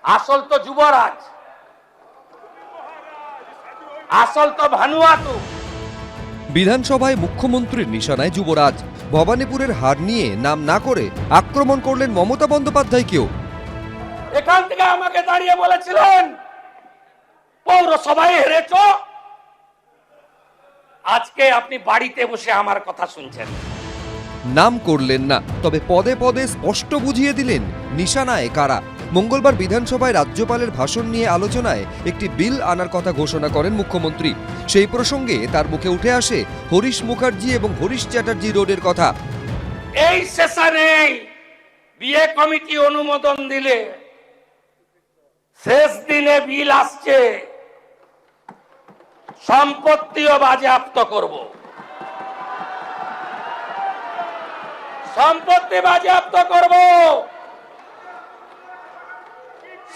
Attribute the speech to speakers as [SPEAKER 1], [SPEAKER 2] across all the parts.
[SPEAKER 1] আসল তো যুবরাজ, আসল তো ভানুয়াতু।
[SPEAKER 2] বিধানসভায় মুখ্যমন্ত্রীর নিশানায় যুবরাজ। ভবানীপুরের হার নিয়ে নাম না করে আক্রমণ করলেন মমতা বন্দ্যোপাধ্যায়কেও।
[SPEAKER 1] এখান থেকে আমাকে দাঁড়িয়ে বলেছিলেন পৌরসভায় হেরেছ, আজকে আপনি বাড়িতে বসে আমার কথা শুনছেন।
[SPEAKER 2] নাম করলেন না, তবে পদে পদে স্পষ্ট বুঝিয়ে দিলেন নিশানায় কারা। মঙ্গলবার বিধানসভায় রাজ্যপালের ভাষণ নিয়ে আলোচনায় একটি বিল আনার কথা ঘোষণা করেন মুখ্যমন্ত্রী। সেই প্রসঙ্গে তার মুখে উঠে আসে হরিশ মুখার্জি এবং হরিশ চ্যাটার্জি রোডের কথা।
[SPEAKER 1] এই সেশনে বিয়ে কমিটি অনুমোদন দিলে শেষ দিনে বিল আসছে, সম্পত্তিও বাজেয়াপ্ত করব। সম্পত্তি বাজেয়াপ্ত করব,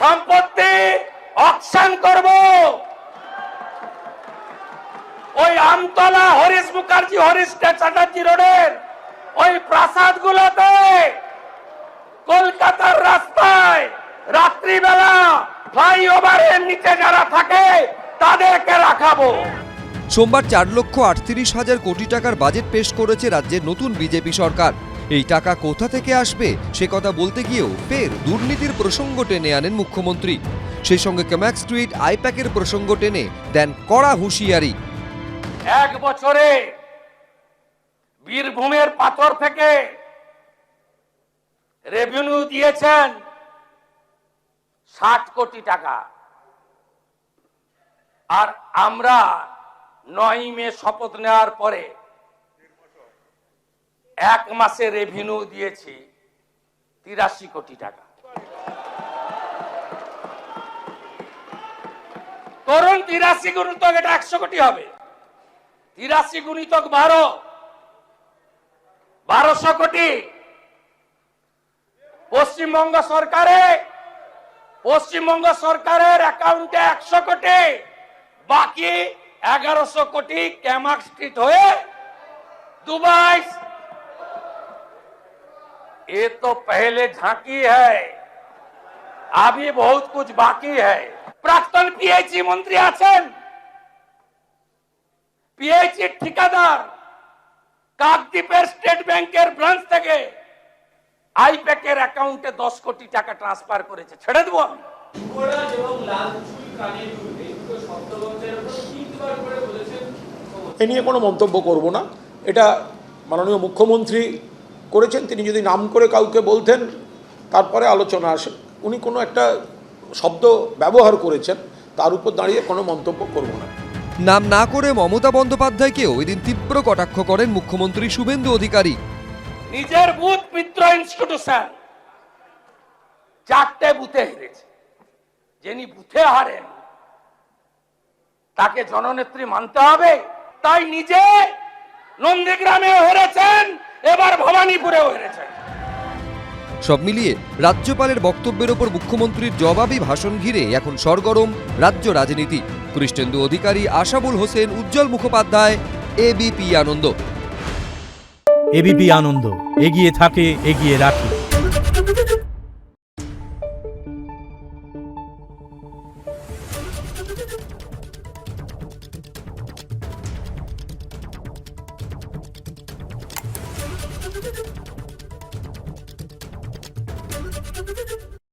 [SPEAKER 1] সম্পত্তি অকশন করব। ওই আমতলা হরিশ মুখার্জি হরিশ চ্যাটার্জি রোডের ওই প্রাসাদ গুলোতে কলকাতার রাস্তায় রাত্রিবেলা ফ্লাইওভারের নিচে যারা থাকে তাদেরকে রাখাবো।
[SPEAKER 2] সোমবার 4,38,000 কোটি টাকার বাজেট পেশ করেছে রাজ্যের নতুন বিজেপি সরকার। এই টাকা কোথা থেকে আসবে সে কথা বলতে গিয়েও ফের দুর্নীতির প্রসঙ্গ টেনে আনেন মুখ্যমন্ত্রী। সেই সঙ্গে কম্যাক্স স্ট্রিট আইপ্যাকের প্রসঙ্গ টেনে দেন কড়া হুঁশিয়ারি।
[SPEAKER 1] এক বছরে বীরভূমের পাথর থেকে রেভিনিউ দিয়েছেন 60 কোটি টাকা, আর আমরা 9 মে শপথ নেওয়ার পরে এক মাসে রেভিনিউ দিয়েছি 83 কোটি টাকা। করুন 83 গুণিতক, এটা 100 কোটি হবে। 83 গুণিতক 1200 কোটি। পশ্চিমবঙ্গ সরকারের অ্যাকাউন্টে 100 কোটি, বাকি 1100 কোটি ক্যামাক্স স্ট্রিট হয়ে दुबई। ये तो पहले झांकी है, अभी बहुत कुछ बाकी है। प्राक्तन पीएचई मंत्री आছেন, पीएचई ঠিকাদার কাকদ্বীপের স্টেট ব্যাংকের ব্রাঞ্চ থেকে আইপ্যাকের অ্যাকাউন্টে 10 কোটি টাকা ট্রান্সফার করেছে। ছেড়ে দেব আমি?
[SPEAKER 3] এ নিয়ে কোনো মন্তব্য করব না। এটা মাননীয় মুখ্যমন্ত্রী করেছেন, তিনি যদি নাম করে কাউকে বলতেন তারপরে আলোচনা আসে। উনি কোনো একটা শব্দ ব্যবহার করেছেন, তার উপর দাঁড়িয়ে কোনো মন্তব্য করব না।
[SPEAKER 2] নাম না করে মমতা বন্দ্যোপাধ্যায়কেও এদিন তীব্র কটাক্ষ করেন মুখ্যমন্ত্রী শুভেন্দু অধিকারী।
[SPEAKER 1] নিজের বুথ মিত্র ইনস্টিটিউশন 4টে বুথে হেরেছে। যিনি বুথে হারেন তাকে জননেত্রী মানতে হবে। তাই নিজে নন্দীগ্রামেও হেরেছেন, এবার ভবানীপুরেও হেরেছেন।
[SPEAKER 2] সব মিলিয়ে রাজ্যপালের বক্তব্যের ওপর মুখ্যমন্ত্রীর জবাবি ভাষণ ঘিরে এখন সরগরম রাজ্য রাজনীতি। কৃষ্ণেন্দু অধিকারী, আশাবুল হোসেন, উজ্জ্বল মুখোপাধ্যায়, এবিপি আনন্দ।
[SPEAKER 4] এবিপি আনন্দ, এগিয়ে থাকে, এগিয়ে রাখে।
[SPEAKER 5] Thank you.